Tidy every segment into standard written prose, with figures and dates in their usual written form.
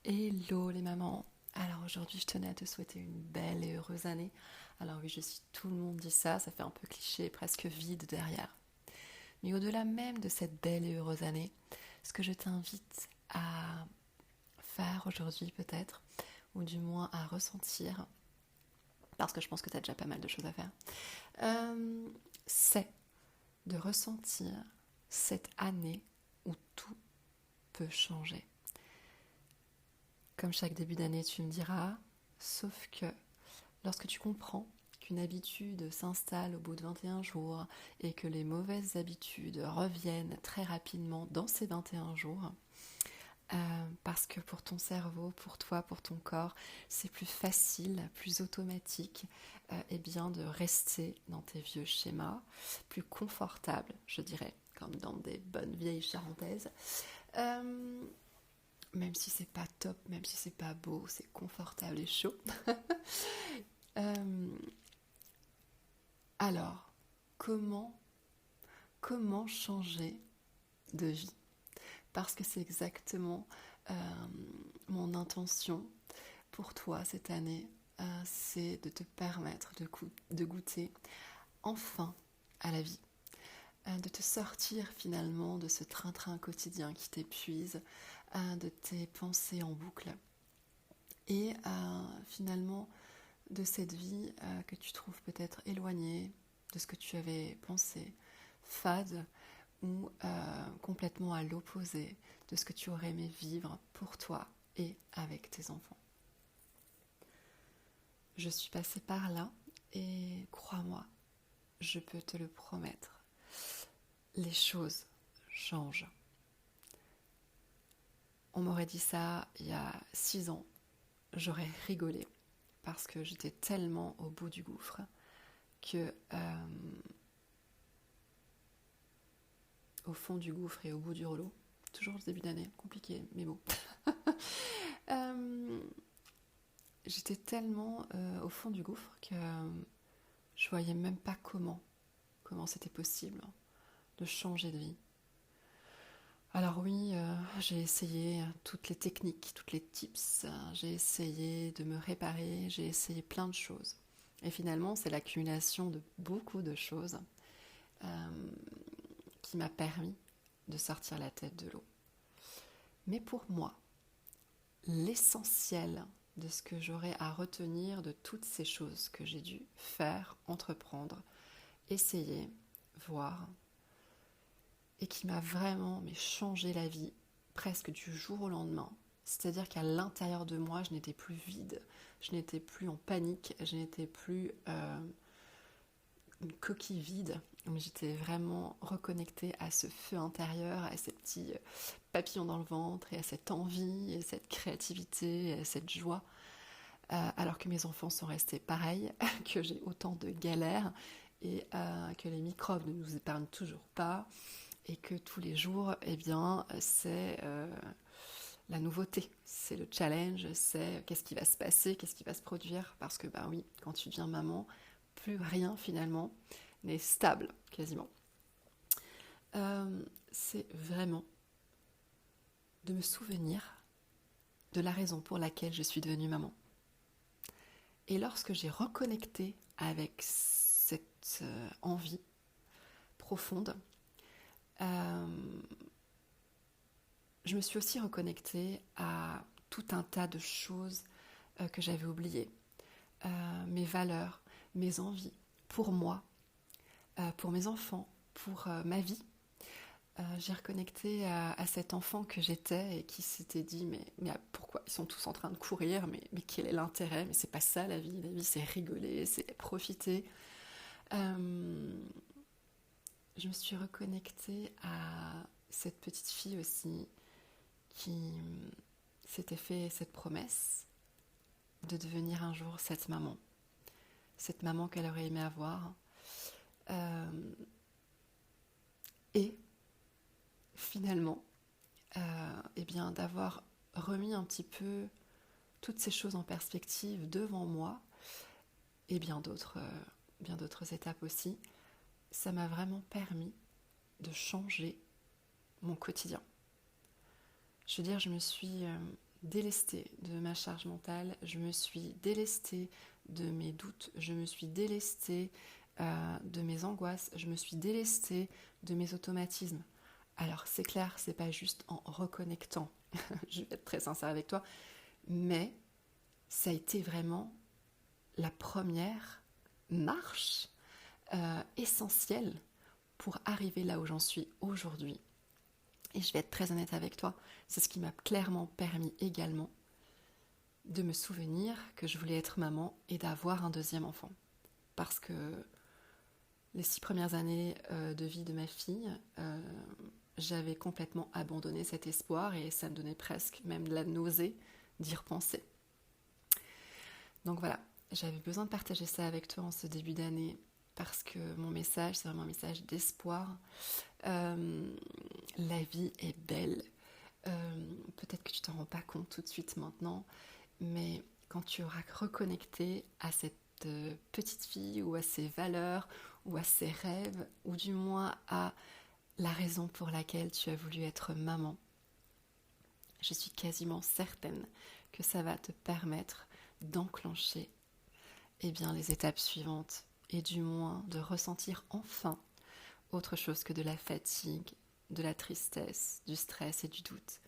Hello les mamans. Alors aujourd'hui je tenais à te souhaiter une belle et heureuse année. Alors oui, je suis tout le monde dit ça, ça fait un peu cliché, presque vide derrière. Mais au-delà même de cette belle et heureuse année, ce que je t'invite à faire aujourd'hui peut-être, ou du moins à ressentir, parce que je pense que tu as déjà pas mal de choses à faire, c'est de ressentir cette année où tout peut changer. Comme chaque début d'année, tu me diras, sauf que lorsque tu comprends qu'une habitude s'installe au bout de 21 jours et que les mauvaises habitudes reviennent très rapidement dans ces 21 jours, parce que pour ton cerveau, pour toi, pour ton corps, c'est plus facile, plus automatique eh bien, de rester dans tes vieux schémas, plus confortable, je dirais, comme dans des bonnes vieilles charentaises. Euh, Même si c'est pas top, même si c'est pas beau, c'est confortable et chaud. Euh, alors, comment, comment changer de vie? Parce que c'est exactement euh, mon intention pour toi cette année, c'est de te permettre de goûter enfin à la vie, de te sortir finalement de ce train-train quotidien qui t'épuise, de tes pensées en boucle et finalement de cette vie que tu trouves peut-être éloignée de ce que tu avais pensé, fade ou complètement à l'opposé de ce que tu aurais aimé vivre pour toi et avec tes enfants. Je suis passée par là et crois-moi, je peux te le promettre, les choses changent. On m'aurait dit ça il y a 6 ans, j'aurais rigolé parce que j'étais tellement au bout du gouffre que au fond du gouffre et au bout du rouleau, toujours le début d'année, compliqué mais beau. euh, J'étais tellement au fond du gouffre que je voyais même pas comment c'était possible de changer de vie. Alors oui, j'ai essayé toutes les techniques, toutes les tips, j'ai essayé de me réparer, j'ai essayé plein de choses. Et finalement, c'est l'accumulation de beaucoup de choses euh, qui m'a permis de sortir la tête de l'eau. Mais pour moi, l'essentiel de ce que j'aurais à retenir de toutes ces choses que j'ai dû faire, entreprendre, essayer, voir, et qui m'a vraiment changé la vie presque du jour au lendemain. C'est-à-dire qu'à l'intérieur de moi, je n'étais plus vide, je n'étais plus en panique, je n'étais plus une coquille vide, mais j'étais vraiment reconnectée à ce feu intérieur, à ces petits papillons dans le ventre, et à cette envie, et cette créativité, et à cette joie. Alors que mes enfants sont restés pareils, que j'ai autant de galères, et que les microbes ne nous épargnent toujours pas, et que tous les jours, eh bien, c'est la nouveauté, c'est le challenge, c'est qu'est-ce qui va se passer, qu'est-ce qui va se produire, parce que oui, quand tu deviens maman, plus rien finalement n'est stable, quasiment. C'est vraiment de me souvenir de la raison pour laquelle je suis devenue maman. Et lorsque j'ai reconnecté avec cette envie profonde, je me suis aussi reconnectée à tout un tas de choses que j'avais oubliées. Mes valeurs, mes envies, pour moi, pour mes enfants, pour ma vie. J'ai reconnecté à cet enfant que j'étais et qui s'était dit mais pourquoi ils sont tous en train de courir, mais quel est l'intérêt, mais c'est pas ça la vie c'est rigoler, c'est profiter. Je me suis reconnectée à cette petite fille aussi qui s'était fait cette promesse de devenir un jour cette maman qu'elle aurait aimé avoir. Et finalement, eh bien, d'avoir remis un petit peu toutes ces choses en perspective devant moi et bien d'autres étapes aussi, ça m'a vraiment permis de changer mon quotidien. Je veux dire, je me suis délestée de ma charge mentale, je me suis délestée de mes doutes, je me suis délestée de mes angoisses, je me suis délestée de mes automatismes. Alors c'est clair, c'est pas juste en reconnectant, je vais être très sincère avec toi, mais ça a été vraiment la première marche essentielle pour arriver là où j'en suis aujourd'hui. Et je vais être très honnête avec toi, c'est ce qui m'a clairement permis également de me souvenir que je voulais être maman et d'avoir un deuxième enfant. Parce que les 6 premières années de vie de ma fille, j'avais complètement abandonné cet espoir et ça me donnait presque même de la nausée d'y repenser. Donc voilà, j'avais besoin de partager ça avec toi en ce début d'année parce que mon message, c'est vraiment un message d'espoir. La vie est belle. Peut-être que tu t'en rends pas compte tout de suite maintenant, mais quand tu auras reconnecté à cette petite fille ou à ses valeurs ou à ses rêves ou du moins à la raison pour laquelle tu as voulu être maman, je suis quasiment certaine que ça va te permettre d'enclencher les étapes suivantes et du moins de ressentir enfin autre chose que de la fatigue, de la tristesse, du stress et du doute.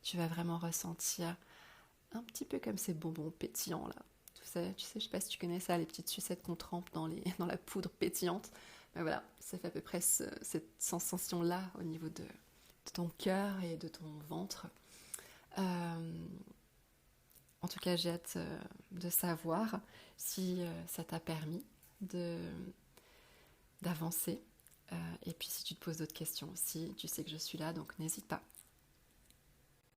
Tu vas vraiment ressentir un petit peu comme ces bonbons pétillants là. Tu sais, je sais pas si tu connais ça, les petites sucettes qu'on trempe dans la poudre pétillante. Mais voilà, ça fait à peu près cette sensation-là au niveau de ton cœur et de ton ventre. En tout cas, j'ai hâte de savoir si ça t'a permis d'avancer. Et puis si tu te poses d'autres questions aussi, tu sais que je suis là, donc n'hésite pas.